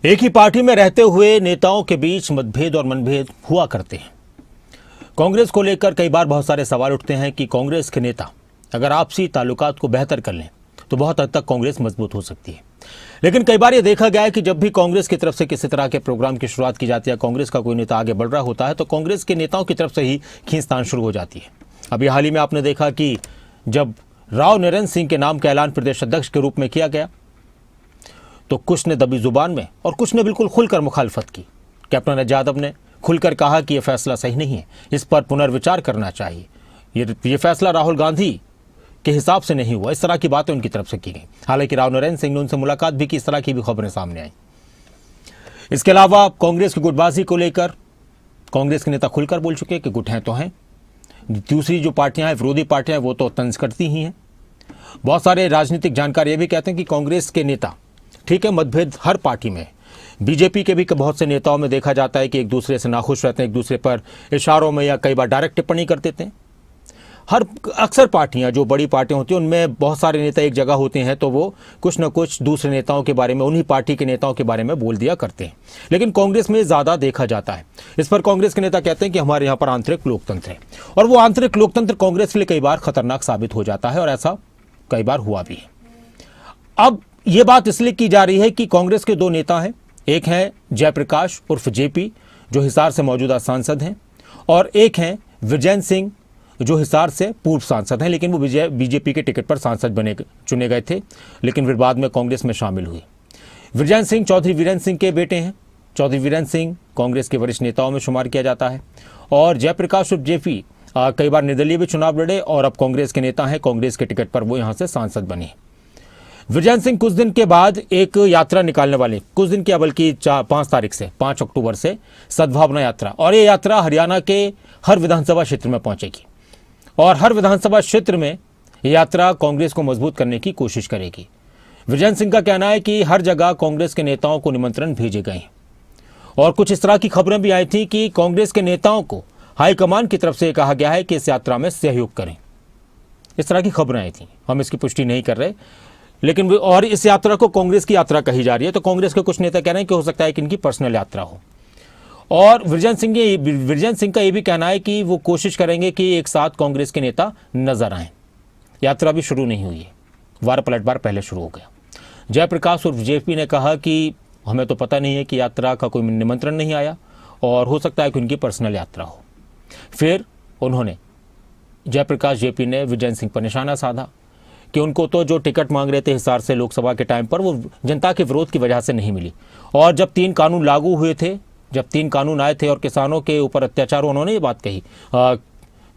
एक ही पार्टी में रहते हुए नेताओं के बीच मतभेद और मनभेद हुआ करते हैं। कांग्रेस को लेकर कई बार बहुत सारे सवाल उठते हैं कि कांग्रेस के नेता अगर आपसी ताल्लुकात को बेहतर कर लें तो बहुत हद तक कांग्रेस मजबूत हो सकती है। लेकिन कई बार ये देखा गया है कि जब भी कांग्रेस की तरफ से किसी तरह के प्रोग्राम की शुरुआत की जाती है, कांग्रेस का कोई नेता आगे बढ़ रहा होता है तो कांग्रेस के नेताओं की तरफ से ही खींचतान शुरू हो जाती है। अभी हाल ही में आपने देखा कि जब राव नरेंद्र सिंह के नाम का ऐलान प्रदेश अध्यक्ष के रूप में किया गया तो कुछ ने दबी जुबान में और कुछ ने बिल्कुल खुलकर मुखालफत की। कैप्टन अजय यादव ने खुलकर कहा कि यह फैसला सही नहीं है, इस पर पुनर्विचार करना चाहिए, ये फैसला राहुल गांधी के हिसाब से नहीं हुआ। इस तरह की बातें उनकी तरफ से की गई। हालांकि राव नरेंद्र सिंह ने उनसे मुलाकात भी की, इस तरह की भी खबरें सामने आई। इसके अलावा कांग्रेस की गुटबाजी को लेकर कांग्रेस के नेता खुलकर बोल चुके हैं कि गुट हैं तो हैं, दूसरी जो पार्टियां हैं, विरोधी पार्टियां हैं, वो तो तंज करती ही हैं। बहुत सारे राजनीतिक जानकार ये भी कहते हैं कि कांग्रेस के नेता, ठीक है, मतभेद हर पार्टी में, बीजेपी के भी बहुत से नेताओं में देखा जाता है कि एक दूसरे से नाखुश रहते हैं, एक दूसरे पर इशारों में या कई बार डायरेक्ट टिप्पणी कर देते हैं। अक्सर पार्टियां जो बड़ी पार्टियां होती हैं उनमें बहुत सारे नेता एक जगह होते हैं तो वो कुछ न कुछ दूसरे नेताओं के बारे में, उन्हीं पार्टी के नेताओं के बारे में बोल दिया करते हैं। लेकिन कांग्रेस में ज़्यादा देखा जाता है। इस पर कांग्रेस के नेता कहते हैं कि हमारे यहाँ पर आंतरिक लोकतंत्र है और वो आंतरिक लोकतंत्र कांग्रेस के लिए कई बार खतरनाक साबित हो जाता है और ऐसा कई बार हुआ भी है। अब ये बात इसलिए की जा रही है कि कांग्रेस के दो नेता हैं, एक हैं जयप्रकाश उर्फ जेपी जो हिसार से मौजूदा सांसद हैं और एक हैं विजेंद्र सिंह जो हिसार से पूर्व सांसद हैं, लेकिन वो बीजेपी के टिकट पर सांसद चुने गए थे, लेकिन फिर बाद में कांग्रेस में शामिल हुए। विजेंद्र सिंह चौधरी वीरेंद्र सिंह के बेटे हैं। चौधरी वीरेंद्र सिंह कांग्रेस के वरिष्ठ नेताओं में शुमार किया जाता है और जयप्रकाश उर्फ जेपी कई बार निर्दलीय भी चुनाव लड़े और अब कांग्रेस के नेता हैं। कांग्रेस के टिकट पर वो यहाँ से सांसद बने। विजेंद्र सिंह कुछ दिन के बाद एक यात्रा निकालने वाले, कुछ दिन की बल्कि 5 तारीख से 5 अक्टूबर से सद्भावना यात्रा, और ये यात्रा हरियाणा के हर विधानसभा क्षेत्र में पहुंचेगी और हर विधानसभा क्षेत्र में ये यात्रा कांग्रेस को मजबूत करने की कोशिश करेगी। विजेंद्र सिंह का कहना है कि हर जगह कांग्रेस के नेताओं को निमंत्रण भेजे गए हैं और कुछ इस तरह की खबरें भी आई थी कि कांग्रेस के नेताओं को हाईकमान की तरफ से कहा गया है कि इस यात्रा में सहयोग करें। इस तरह की खबरें आई थी, हम इसकी पुष्टि नहीं कर रहे, लेकिन और इस यात्रा को कांग्रेस की यात्रा कही जा रही है। तो कांग्रेस के कुछ नेता कह रहे हैं कि हो सकता है कि इनकी पर्सनल यात्रा हो। और विजेंद्र सिंह का ये भी कहना है कि वो कोशिश करेंगे कि एक साथ कांग्रेस के नेता नजर आएं। यात्रा भी शुरू नहीं हुई है, वार पलटवार पहले शुरू हो गया। जयप्रकाश उर्फ जेपी ने कहा कि हमें तो पता नहीं है कि यात्रा का कोई निमंत्रण नहीं आया और हो सकता है कि उनकी पर्सनल यात्रा हो। फिर उन्होंने, जयप्रकाश जेपी ने विजेंद्र सिंह पर निशाना साधा कि उनको तो जो टिकट मांग रहे थे हिसार से लोकसभा के टाइम पर, वो जनता के विरोध की वजह से नहीं मिली। और जब 3 कानून लागू हुए थे, जब 3 कानून आए थे और किसानों के ऊपर अत्याचार, उन्होंने ये बात कही,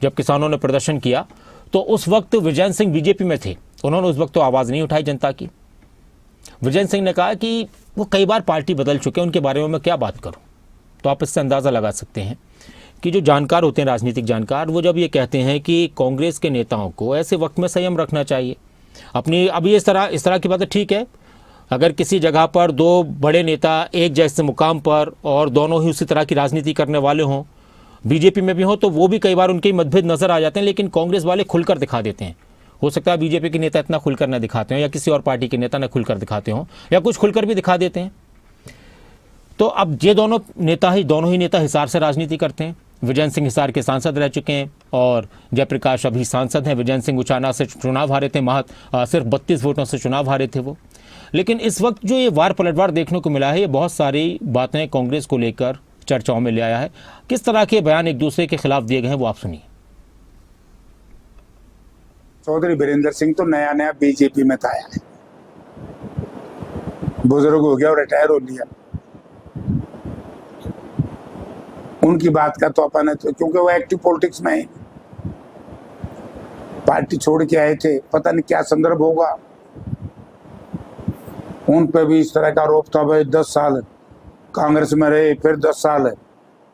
जब किसानों ने प्रदर्शन किया तो उस वक्त विजेंद्र सिंह बीजेपी में थे, उन्होंने उस वक्त तो आवाज़ नहीं उठाई जनता की। विजेंद्र सिंह ने कहा कि वो कई बार पार्टी बदल चुके हैं, उनके बारे में मैं क्या बात करूं। तो आप इससे अंदाज़ा लगा सकते हैं कि जो जानकार होते हैं, राजनीतिक जानकार, वो जब ये कहते हैं कि कांग्रेस के नेताओं को ऐसे वक्त में संयम रखना चाहिए अपनी। अभी इस तरह की बातें ठीक है, अगर किसी जगह पर 2 बड़े नेता एक जैसे मुकाम पर और दोनों ही उसी तरह की राजनीति करने वाले हों, बीजेपी में भी हों, तो वो भी कई बार उनके मतभेद नजर आ जाते हैं, लेकिन कांग्रेस वाले खुलकर दिखा देते हैं। हो सकता है बीजेपी के नेता इतना खुलकर न दिखाते हो या किसी और पार्टी के नेता न खुलकर दिखाते हो या कुछ खुलकर भी दिखा देते हैं। तो अब ये दोनों ही नेता हिसार से राजनीति करते हैं। विजेंद्र सिंह हिसार के सांसद रह चुके हैं और जयप्रकाश अभी सांसद हैं। विजेंद्र सिंह उचाना से चुनाव हारे थे, सिर्फ 32 वोटों से चुनाव हारे थे वो। लेकिन इस वक्त जो ये वार पलटवार देखने को मिला है, ये बहुत सारी बातें कांग्रेस को लेकर चर्चाओं में ले आया है। किस तरह के बयान एक दूसरे के खिलाफ दिए गए हैं वो आप सुनिए। चौधरी वीरेंद्र सिंह तो नया बीजेपी में था, आया है, बुजुर्ग हो गया और रिटायर हो लिया। उनकी बात का तो अपन है, क्योंकि वो एक्टिव पॉलिटिक्स में है, पार्टी छोड़ के आए थे, पता नहीं क्या संदर्भ होगा। उन पे भी इस तरह का आरोप था, भाई 10 साल कांग्रेस में रहे, फिर 10 साल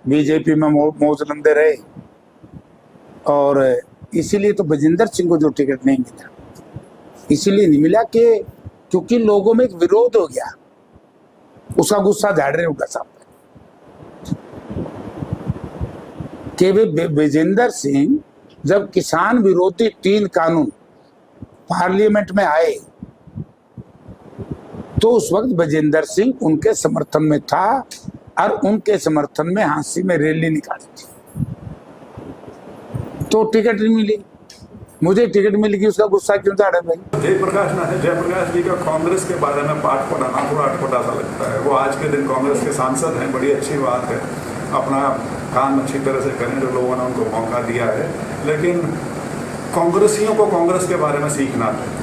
बीजेपी में मौज लंदे रहे, और इसीलिए तो विजेंद्र सिंह को जो टिकट नहीं मिला, इसीलिए नहीं मिला कि क्योंकि लोगों में एक विरोध हो गया, उसका गुस्सा झाड़ रहे उनका सामने कि विजेंद्र सिंह जब किसान विरोधी 3 कानून पार्लियामेंट में आए तो उस वक्त बजेंद्र सिंह उनके समर्थन में था और उनके समर्थन में हांसी में रैली निकाली थी, तो टिकट नहीं मिली। मुझे टिकट मिल गई, उसका गुस्सा क्यों था भाई? जयप्रकाश जी का कांग्रेस के बारे में पाठ पढ़ाना थोड़ा अटपटा सा लगता है। वो आज के दिन कांग्रेस के सांसद हैं, बड़ी अच्छी बात है, अपना काम अच्छी तरह से करें, जो लोगों ने उनको मौका दिया है, लेकिन कांग्रेसियों को कांग्रेस के बारे में सीखना है।